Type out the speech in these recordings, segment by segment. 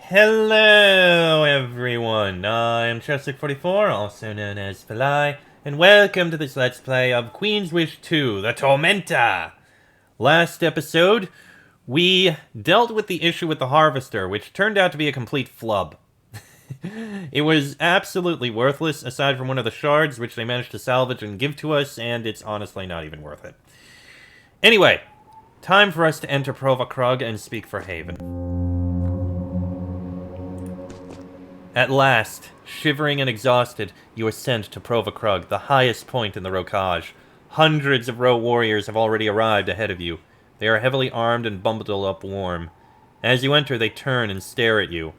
Hello, everyone. I'm Cheswick44, also known as Falai, and welcome to this Let's Play of Queen's Wish 2, The Tormenta! Last episode, we dealt with the issue with the Harvester, which turned out to be a complete flub. It was absolutely worthless, aside from one of the shards, which they managed to salvage and give to us, and it's honestly not even worth it. Anyway, time for us to enter Prova Krug and speak for Haven. At last, shivering and exhausted, you are sent to Prova Krug, the highest point in the Rokaj. Hundreds of row warriors have already arrived ahead of you. They are heavily armed and bundled up warm. As you enter, they turn and stare at you.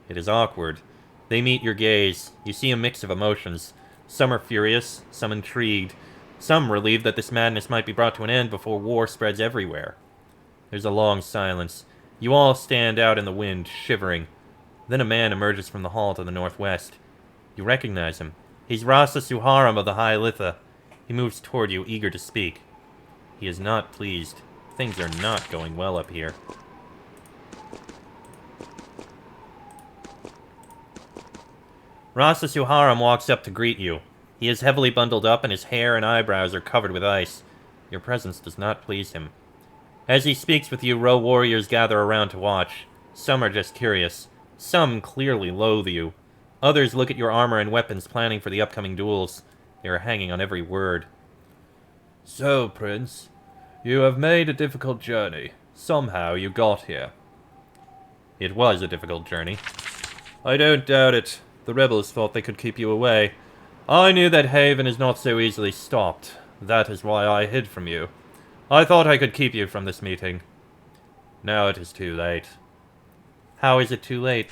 It is awkward. They meet your gaze. You see a mix of emotions. Some are furious, some intrigued, some relieved that this madness might be brought to an end before war spreads everywhere. There's a long silence. You all stand out in the wind, shivering. Then a man emerges from the hall to the northwest. You recognize him. He's Rasa Suharam of the High Litha. He moves toward you, eager to speak. He is not pleased. Things are not going well up here. Rasa Suharam walks up to greet you. He is heavily bundled up and his hair and eyebrows are covered with ice. Your presence does not please him. As he speaks with you, row warriors gather around to watch. Some are just curious. Some clearly loathe you. Others look at your armor and weapons, planning for the upcoming duels. They are hanging on every word. So, Prince, you have made a difficult journey. Somehow you got here. It was a difficult journey. I don't doubt it. The rebels thought they could keep you away. I knew that Haven is not so easily stopped. That is why I hid from you. I thought I could keep you from this meeting. Now it is too late. How is it too late?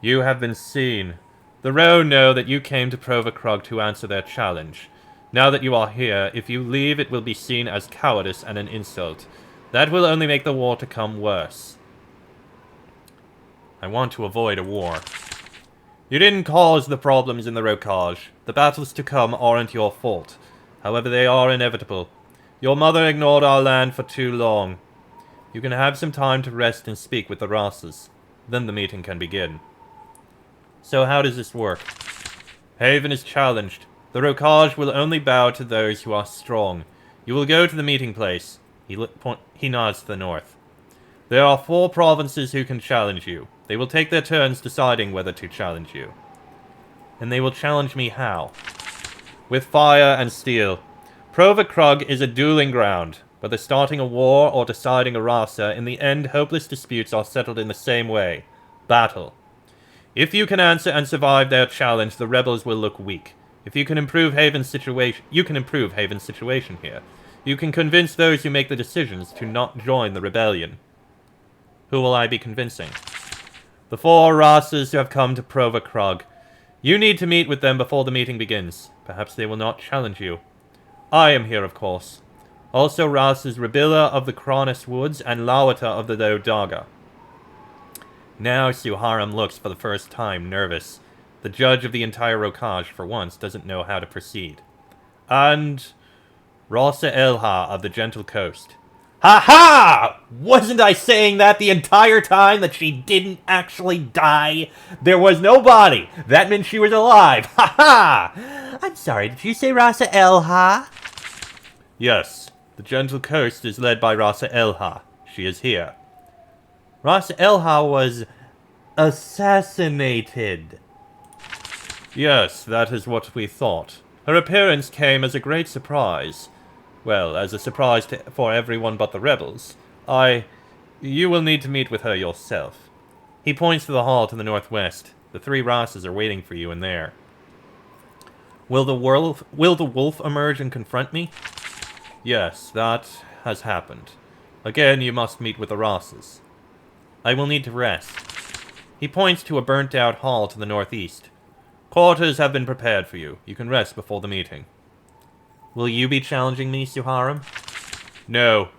You have been seen. The Row know that you came to Prova Krug to answer their challenge. Now that you are here, if you leave, it will be seen as cowardice and an insult. That will only make the war to come worse. I want to avoid a war. You didn't cause the problems in the Rokaj. The battles to come aren't your fault. However, they are inevitable. Your mother ignored our land for too long. You can have some time to rest and speak with the Rasas. Then the meeting can begin. So how does this work? Haven is challenged. The Rokaj will only bow to those who are strong. You will go to the meeting place. He nods to the north. There are 4 provinces who can challenge you. They will take their turns deciding whether to challenge you. And they will challenge me how? With fire and steel. Prova Krug is a dueling ground. Whether starting a war or deciding a rasa, in the end, hopeless disputes are settled in the same way. Battle. If you can answer and survive their challenge, the rebels will look weak. If you can improve Haven's situation, you can improve Haven's situation here. You can convince those who make the decisions to not join the rebellion. Who will I be convincing? The 4 rasas who have come to Prova Krug. You need to meet with them before the meeting begins. Perhaps they will not challenge you. I am here, of course. Also Rasas Rabila of the Kronos Woods and Lawata of the Lodaga. Now Suharam looks for the first time nervous. The judge of the entire Rokaj, for once, doesn't know how to proceed. And Rasa Elha of the Gentle Coast. Ha ha! Wasn't I saying that the entire time, that she didn't actually die? There was no body. That meant she was alive. Ha ha! I'm sorry, did you say Rasa Elha? Yes. The Gentle Coast is led by Rasa Elha. She is here. Rasa Elha was assassinated. Yes, that is what we thought. Her appearance came as a great surprise. Well, as a surprise for everyone but the rebels. You will need to meet with her yourself. He points to the hall to the northwest. The 3 Rasas are waiting for you in there. Will the wolf emerge and confront me? Yes, that has happened. Again, you must meet with the Rasas. I will need to rest. He points to a burnt-out hall to the northeast. Quarters have been prepared for you. You can rest before the meeting. Will you be challenging me, Suharam? No.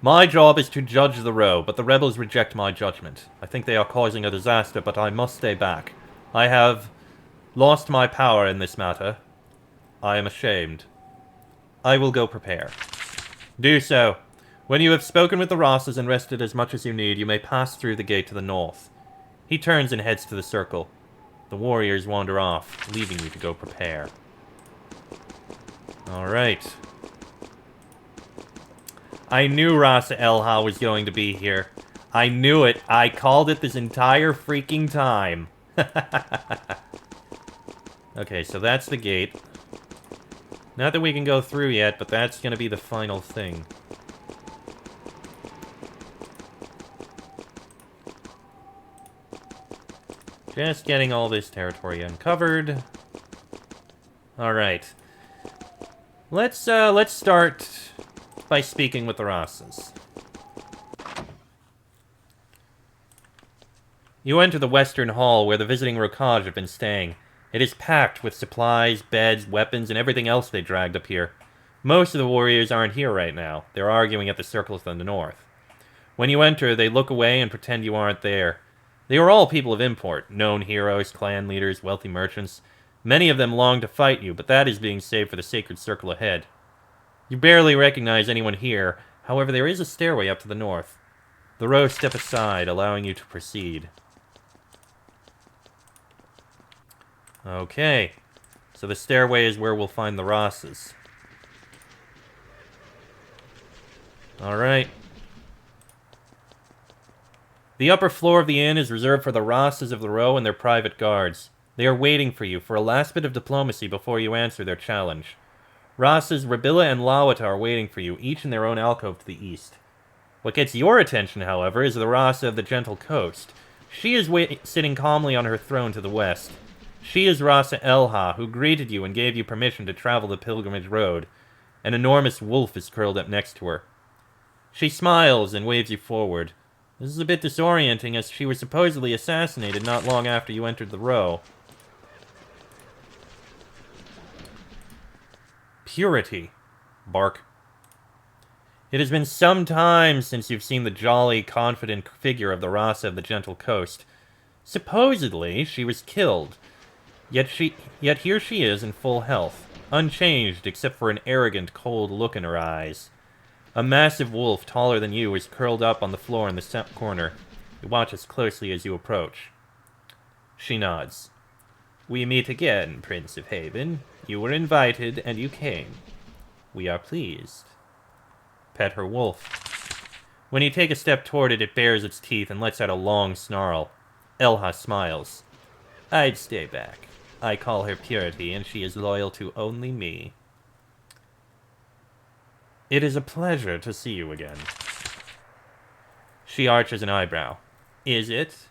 My job is to judge the Row, but the rebels reject my judgment. I think they are causing a disaster, but I must stay back. I have lost my power in this matter. I am ashamed. I will go prepare. Do so. When you have spoken with the Rasas and rested as much as you need, you may pass through the gate to the north. He turns and heads to the circle. The warriors wander off, leaving you to go prepare. Alright. I knew Rasa Elha was going to be here. I knew it. I called it this entire freaking time. Okay, so that's the gate. Not that we can go through yet, but that's going to be the final thing. Just getting all this territory uncovered. Alright. Let's start by speaking with the Rasas. You enter the western hall where the visiting Rokaj have been staying. It is packed with supplies, beds, weapons, and everything else they dragged up here. Most of the warriors aren't here right now. They're arguing at the circles in the north. When you enter, they look away and pretend you aren't there. They are all people of import, known heroes, clan leaders, wealthy merchants. Many of them long to fight you, but that is being saved for the sacred circle ahead. You barely recognize anyone here, however there is a stairway up to the north. The rows step aside, allowing you to proceed. Okay, so the stairway is where we'll find the Rasas. Alright. The upper floor of the inn is reserved for the Rasas of the row and their private guards. They are waiting for you for a last bit of diplomacy before you answer their challenge. Rasas Rabilla and Lawata are waiting for you, each in their own alcove to the east. What gets your attention, however, is the Rasa of the Gentle Coast. She is sitting calmly on her throne to the west. She is Rasa Elha, who greeted you and gave you permission to travel the pilgrimage road. An enormous wolf is curled up next to her. She smiles and waves you forward. This is a bit disorienting, as she was supposedly assassinated not long after you entered the row. Purity. Bark. It has been some time since you've seen the jolly, confident figure of the Rasa of the Gentle Coast. Supposedly, she was killed. Yet here she is in full health, unchanged except for an arrogant, cold look in her eyes. A massive wolf taller than you is curled up on the floor in the corner. He watches closely as you approach. She nods. We meet again, Prince of Haven. You were invited, and you came. We are pleased. Pet her wolf. When you take a step toward it, it bares its teeth and lets out a long snarl. Elha smiles. I'd stay back. I call her Purity, and she is loyal to only me. It is a pleasure to see you again. She arches an eyebrow. Is it?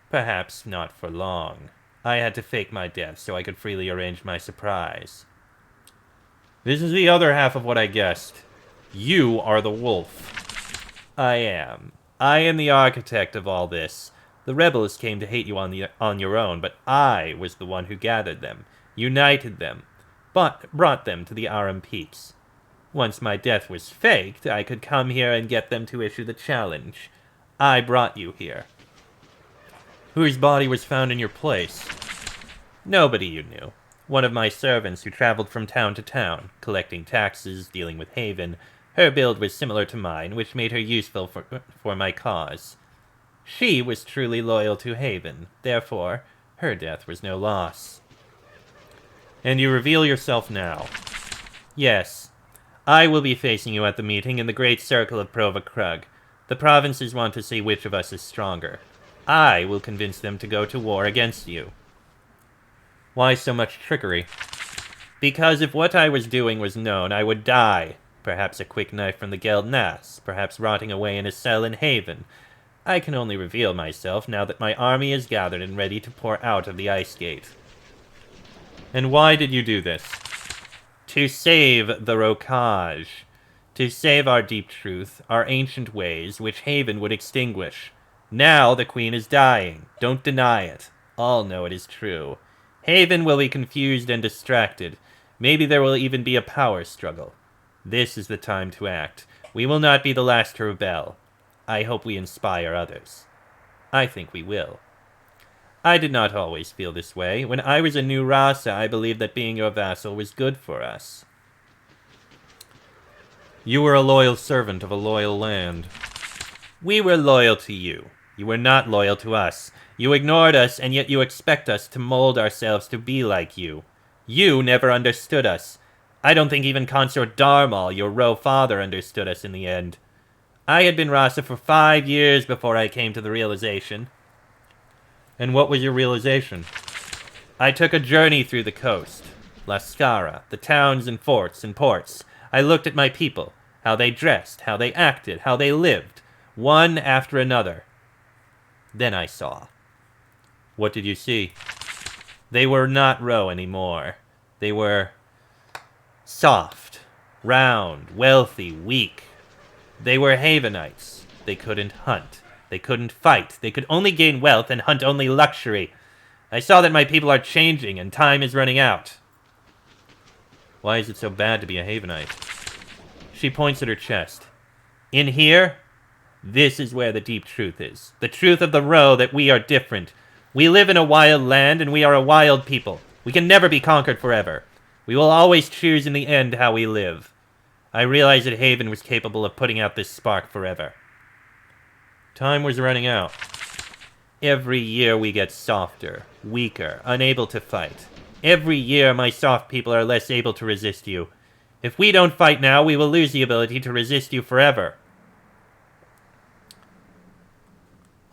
Perhaps not for long. I had to fake my death so I could freely arrange my surprise. This is the other half of what I guessed. You are the wolf. I am. I am the architect of all this. The rebels came to hate you on your own, but I was the one who gathered them, united them, but brought them to the Aram Peaks. Once my death was faked, I could come here and get them to issue the challenge. I brought you here. Whose body was found in your place? Nobody you knew. One of my servants who traveled from town to town, collecting taxes, dealing with Haven. Her build was similar to mine, which made her useful for my cause. She was truly loyal to Haven, therefore, her death was no loss. And you reveal yourself now. Yes, I will be facing you at the meeting in the great circle of Prova Krug. The provinces want to see which of us is stronger. I will convince them to go to war against you. Why so much trickery? Because if what I was doing was known, I would die. Perhaps a quick knife from the Geld Nass, perhaps rotting away in a cell in Haven. I can only reveal myself now that my army is gathered and ready to pour out of the ice gate. And why did you do this? To save the Rokaj. To save our deep truth, our ancient ways, which Haven would extinguish. Now the Queen is dying. Don't deny it. All know it is true. Haven will be confused and distracted. Maybe there will even be a power struggle. This is the time to act. We will not be the last to rebel. I hope we inspire others. I think we will. I did not always feel this way. When I was a new Rasa, I believed that being your vassal was good for us. You were a loyal servant of a loyal land. We were loyal to you. You were not loyal to us. You ignored us, and yet you expect us to mold ourselves to be like you. You never understood us. I don't think even Consort Darmal, your Ro father, understood us in the end. I had been Rasa for 5 years before I came to the realization. And what was your realization? I took a journey through the coast. Lascara, the towns and forts and ports. I looked at my people, how they dressed, how they acted, how they lived, one after another. Then I saw. What did you see? They were not Ro anymore. They were soft, round, wealthy, weak. They were Havenites. They couldn't hunt. They couldn't fight. They could only gain wealth and hunt only luxury. I saw that my people are changing and time is running out. Why is it so bad to be a Havenite? She points at her chest. In here, this is where the deep truth is. The truth of the Ro that we are different. We live in a wild land and we are a wild people. We can never be conquered forever. We will always choose in the end how we live. I realized that Haven was capable of putting out this spark forever. Time was running out. Every year we get softer, weaker, unable to fight. Every year my soft people are less able to resist you. If we don't fight now, we will lose the ability to resist you forever.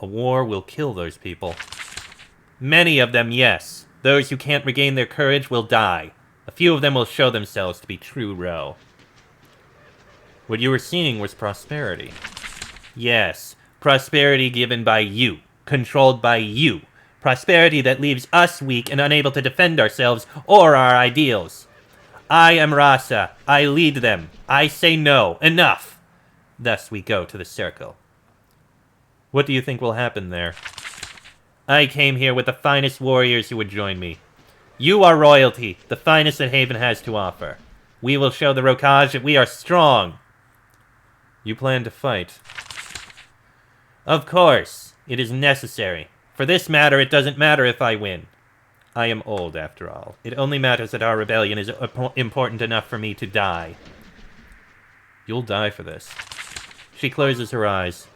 A war will kill those people. Many of them, yes. Those who can't regain their courage will die. A few of them will show themselves to be true Ro. What you were seeing was prosperity. Yes, prosperity given by you, controlled by you. Prosperity that leaves us weak and unable to defend ourselves or our ideals. I am Rasa. I lead them. I say no. Enough. Thus we go to the circle. What do you think will happen there? I came here with the finest warriors who would join me. You are royalty, the finest that Haven has to offer. We will show the Rokaj that we are strong. You plan to fight? Of course. It is necessary. For this matter, it doesn't matter if I win. I am old, after all. It only matters that our rebellion is important enough for me to die. You'll die for this. She closes her eyes.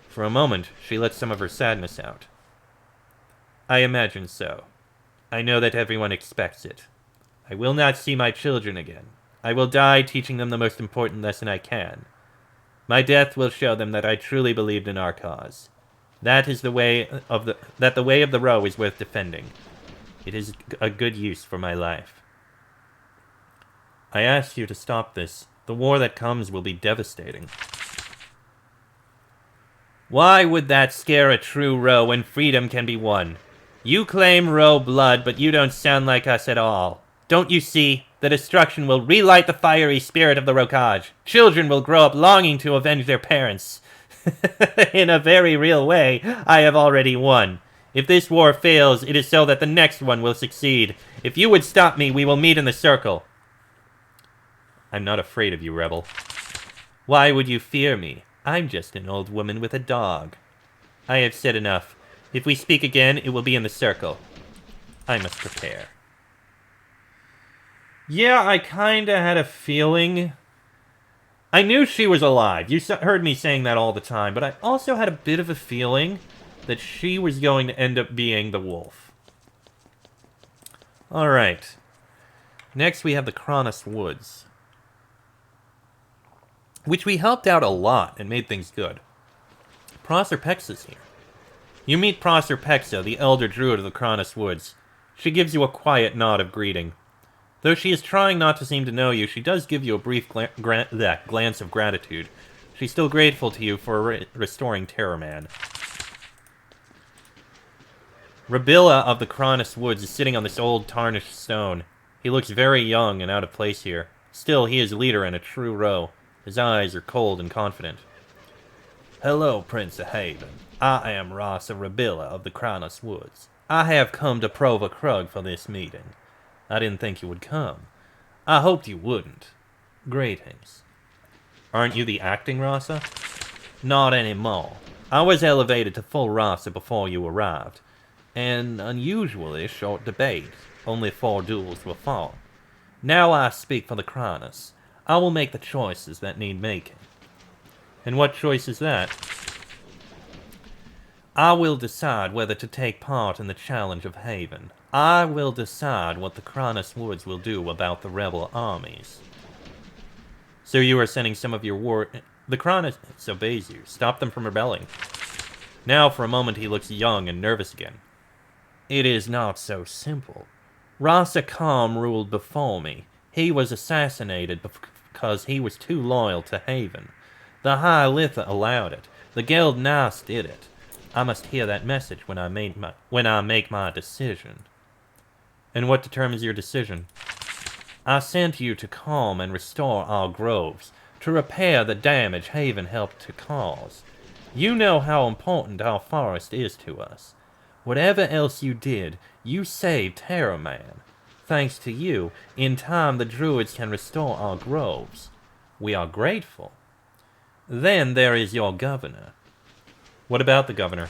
For a moment, she lets some of her sadness out. I imagine so. I know that everyone expects it. I will not see my children again. I will die teaching them the most important lesson I can. My death will show them that I truly believed in our cause. That is the way of the Ro is worth defending. It is a good use for my life. I asked you to stop this. The war that comes will be devastating. Why would that scare a true Ro when freedom can be won? You claim Ro blood, but you don't sound like us at all. Don't you see? The destruction will relight the fiery spirit of the Rokaj. Children will grow up longing to avenge their parents. In a very real way, I have already won. If this war fails, it is so that the next one will succeed. If you would stop me, we will meet in the circle. I'm not afraid of you, Rebel. Why would you fear me? I'm just an old woman with a dog. I have said enough. If we speak again, it will be in the circle. I must prepare. Yeah, I kinda had a feeling. I knew she was alive. You heard me saying that all the time, but I also had a bit of a feeling that she was going to end up being the wolf. Alright. Next we have the Kronos Woods, which we helped out a lot and made things good. Prosser Pexa's here. You meet Prosser Pexa, the elder druid of the Kronos Woods. She gives you a quiet nod of greeting. Though she is trying not to seem to know you, she does give you a brief glance of gratitude. She's still grateful to you for restoring Terror Man. Rabilla of the Kronos Woods is sitting on this old tarnished stone. He looks very young and out of place here. Still, he is leader and a true Ro. His eyes are cold and confident. Hello, Prince of Haven. I am Rasa Rabilla of the Kronos Woods. I have come to Prova Krug for this meeting. I didn't think you would come. I hoped you wouldn't. Greetings. Aren't you the acting Rasa? Not anymore. I was elevated to full Rasa before you arrived. An unusually short debate. Only 4 duels were fought. Now I speak for the Kronos. I will make the choices that need making. And what choice is that? I will decide whether to take part in the challenge of Haven. I will decide what the Cronus Woods will do about the rebel armies. So you are sending some of your The Cronus obeys you. Stop them from rebelling. Now for a moment he looks young and nervous again. It is not so simple. Rasa Kham ruled before me. He was assassinated because he was too loyal to Haven. The High Litha allowed it. The Geld Nas did it. I must hear that message when I make my decision. And what determines your decision? I sent you to calm and restore our groves, to repair the damage Haven helped to cause. You know how important our forest is to us. Whatever else you did, you saved Terra Man. Thanks to you, in time the Druids can restore our groves. We are grateful. Then there is your governor. What about the governor?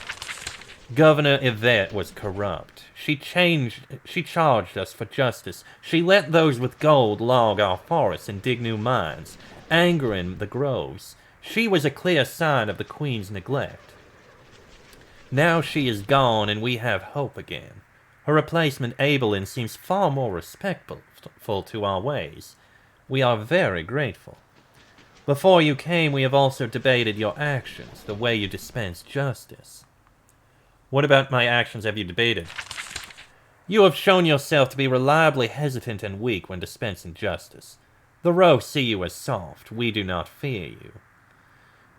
Governor Yvette was corrupt. She charged us for justice. She let those with gold log our forests and dig new mines, angering the groves. She was a clear sign of the Queen's neglect. Now she is gone and we have hope again. Her replacement, Abelin, seems far more respectful to our ways. We are very grateful. Before you came, we have also debated your actions, the way you dispense justice. What about my actions have you debated? You have shown yourself to be reliably hesitant and weak when dispensing justice. The Roe see you as soft. We do not fear you.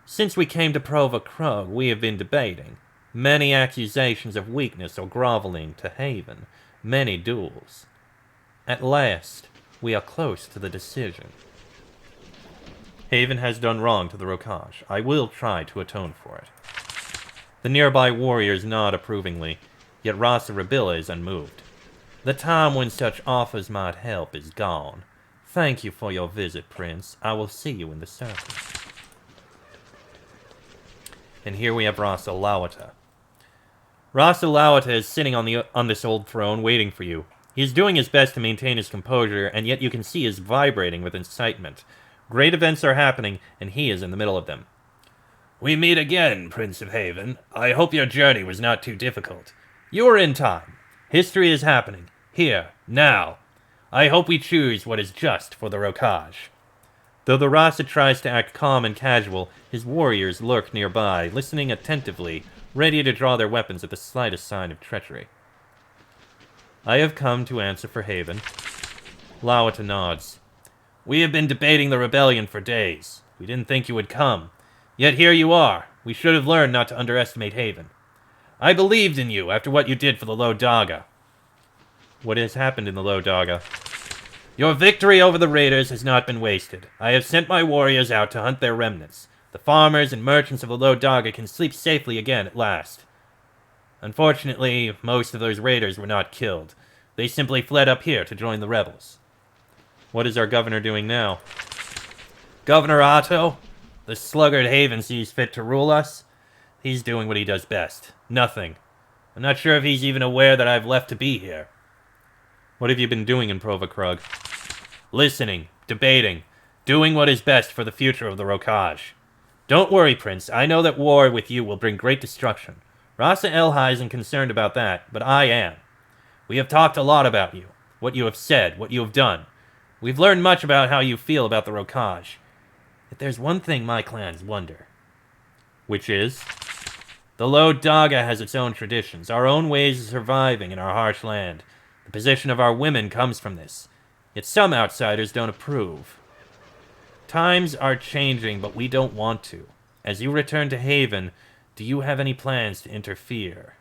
Since we came to Prova Krug, we have been debating. Many accusations of weakness or groveling to Haven. Many duels. At last, we are close to the decision. Haven has done wrong to the Rokaj. I will try to atone for it. The nearby warriors nod approvingly, yet Rasa Rabilla is unmoved. The time when such offers might help is gone. Thank you for your visit, Prince. I will see you in the circle. And here we have Rasa Lawata. Rasa Lawata is sitting on this old throne waiting for you. He is doing his best to maintain his composure, and yet you can see he is vibrating with excitement. Great events are happening, and he is in the middle of them. We meet again, Prince of Haven. I hope your journey was not too difficult. You are in time. History is happening. Here, now. I hope we choose what is just for the Rokaj. Though the Rasa tries to act calm and casual, his warriors lurk nearby, listening attentively, ready to draw their weapons at the slightest sign of treachery. I have come to answer for Haven. Lawata nods. We have been debating the rebellion for days. We didn't think you would come. Yet here you are. We should have learned not to underestimate Haven. I believed in you after what you did for the Low Daga. What has happened in the Low Daga? Your victory over the raiders has not been wasted. I have sent my warriors out to hunt their remnants. The farmers and merchants of the Low Daga can sleep safely again at last. Unfortunately, most of those raiders were not killed. They simply fled up here to join the rebels. What is our governor doing now? Governor Otto? The sluggard Haven sees fit to rule us? He's doing what he does best. Nothing. I'm not sure if he's even aware that I've left to be here. What have you been doing in Prova Krug? Listening, debating, doing what is best for the future of the Rokaj. Don't worry, Prince. I know that war with you will bring great destruction. Rasa Elhai isn't concerned about that, but I am. We have talked a lot about you, what you have said, what you have done. We've learned much about how you feel about the Rokaj. Yet there's one thing my clans wonder. Which is? The Low Daga has its own traditions, our own ways of surviving in our harsh land. The position of our women comes from this. Yet some outsiders don't approve. Times are changing, but we don't want to. As you return to Haven, do you have any plans to interfere?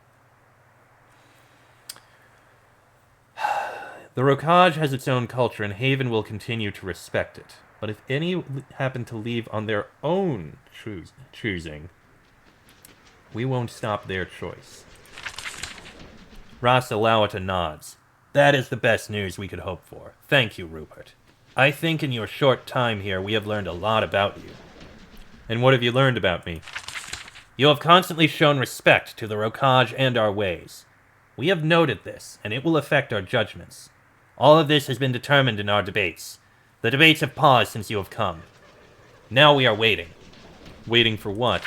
The Rokaj has its own culture, and Haven will continue to respect it. But if any happen to leave on their own choosing, we won't stop their choice. Rasa Lawata nods. That is the best news we could hope for. Thank you, Rupert. I think in your short time here we have learned a lot about you. And what have you learned about me? You have constantly shown respect to the Rokaj and our ways. We have noted this, and it will affect our judgments. All of this has been determined in our debates. The debates have paused since you have come. Now we are waiting. Waiting for what?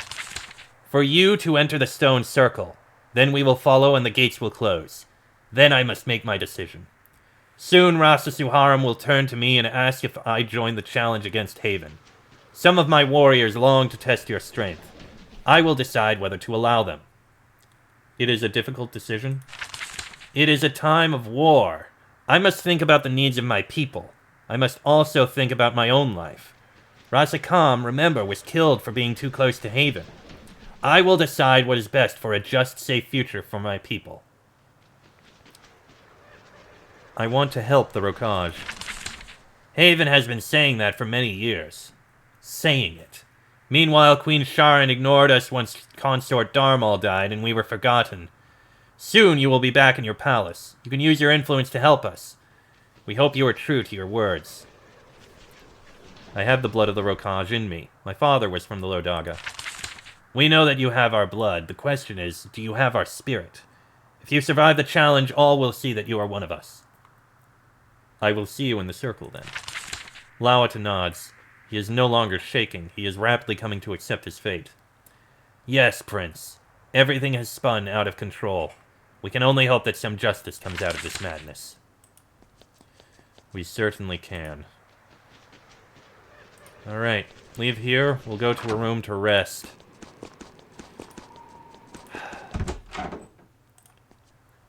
For you to enter the stone circle. Then we will follow and the gates will close. Then I must make my decision. Soon Rasa Suharam will turn to me and ask if I join the challenge against Haven. Some of my warriors long to test your strength. I will decide whether to allow them. It is a difficult decision. It is a time of war. I must think about the needs of my people. I must also think about my own life. Rasa Kam, remember, was killed for being too close to Haven. I will decide what is best for a just, safe future for my people. I want to help the Rokaj. Haven has been saying that for many years. Saying it. Meanwhile, Queen Sharon ignored us once Consort Darmal died and we were forgotten. Soon you will be back in your palace. You can use your influence to help us. We hope you are true to your words. I have the blood of the Rokaj in me. My father was from the Lodaga. We know that you have our blood. The question is, do you have our spirit? If you survive the challenge, all will see that you are one of us. I will see you in the circle, then. Lawata nods. He is no longer shaking. He is rapidly coming to accept his fate. Yes, Prince. Everything has spun out of control. We can only hope that some justice comes out of this madness. We certainly can. Alright, leave here. We'll go to a room to rest.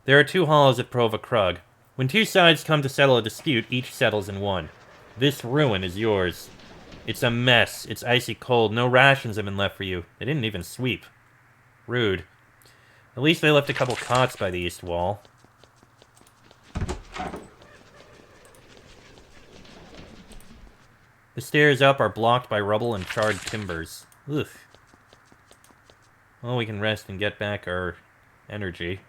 There are 2 halls at Prova Krug. When 2 sides come to settle a dispute, each settles in one. This ruin is yours. It's a mess. It's icy cold. No rations have been left for you. They didn't even sweep. Rude. At least they left a couple cots by the east wall. The stairs up are blocked by rubble and charred timbers. Ugh. Well, we can rest and get back our energy.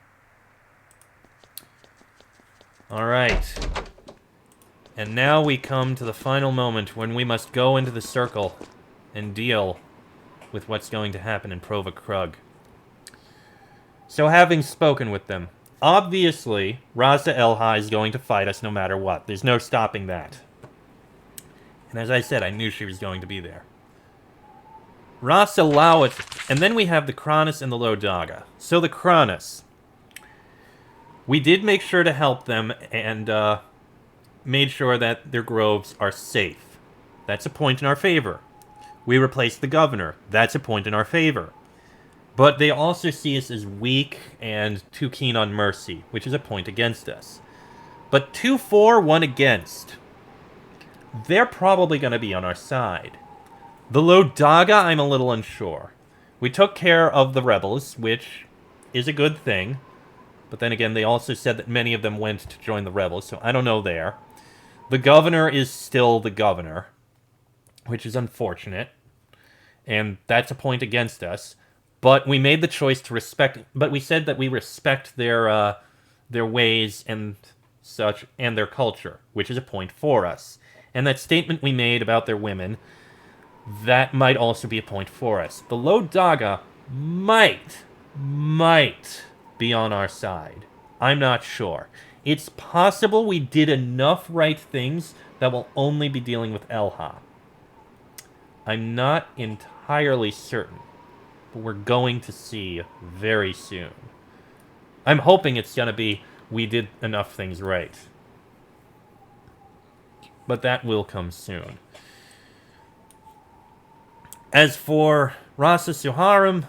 Alright. And now we come to the final moment when we must go into the circle and deal with what's going to happen in Prova Krug. So having spoken with them, obviously, Raza Elha is going to fight us no matter what. There's no stopping that. And as I said, I knew she was going to be there. Rasa Lawat, and then we have the Kranis and the Lodaga. So the Kranis. We did make sure to help them and made sure that their groves are safe. That's a point in our favor. We replaced the governor. That's a point in our favor. But they also see us as weak and too keen on mercy, which is a point against us. But 2 for, 1 against. They're probably going to be on our side. The Lodaga, I'm a little unsure. We took care of the rebels, which is a good thing. But then again, they also said that many of them went to join the rebels, so I don't know there. The governor is still the governor, which is unfortunate. And that's a point against us. But we made the choice to respect... But we said that we respect their ways and such, and their culture, which is a point for us. And that statement we made about their women, that might also be a point for us. The Lodaga might be on our side. I'm not sure. It's possible we did enough right things that will only be dealing with Elha. I'm not entirely certain. But we're going to see very soon. I'm hoping it's going to be we did enough things right. But that will come soon. As for Rasa Suharam,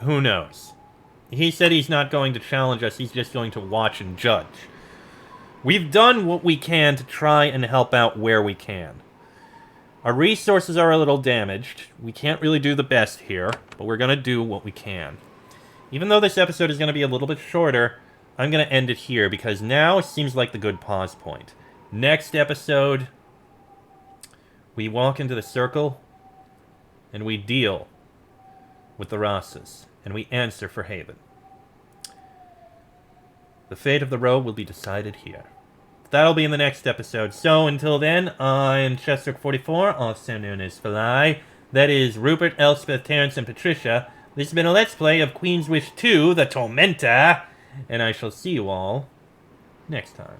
who knows? He said he's not going to challenge us, he's just going to watch and judge. We've done what we can to try and help out where we can. Our resources are a little damaged. We can't really do the best here, but we're going to do what we can. Even though this episode is going to be a little bit shorter, I'm going to end it here because now it seems like the good pause point. Next episode, we walk into the circle and we deal with the Rasas and we answer for Haven. The fate of the road will be decided here. That'll be in the next episode. So until then, I'm Chester44, also known as Fly. That is Rupert, Elspeth, Terrence, and Patricia. This has been a Let's Play of Queen's Wish 2, The Tormenta. And I shall see you all next time.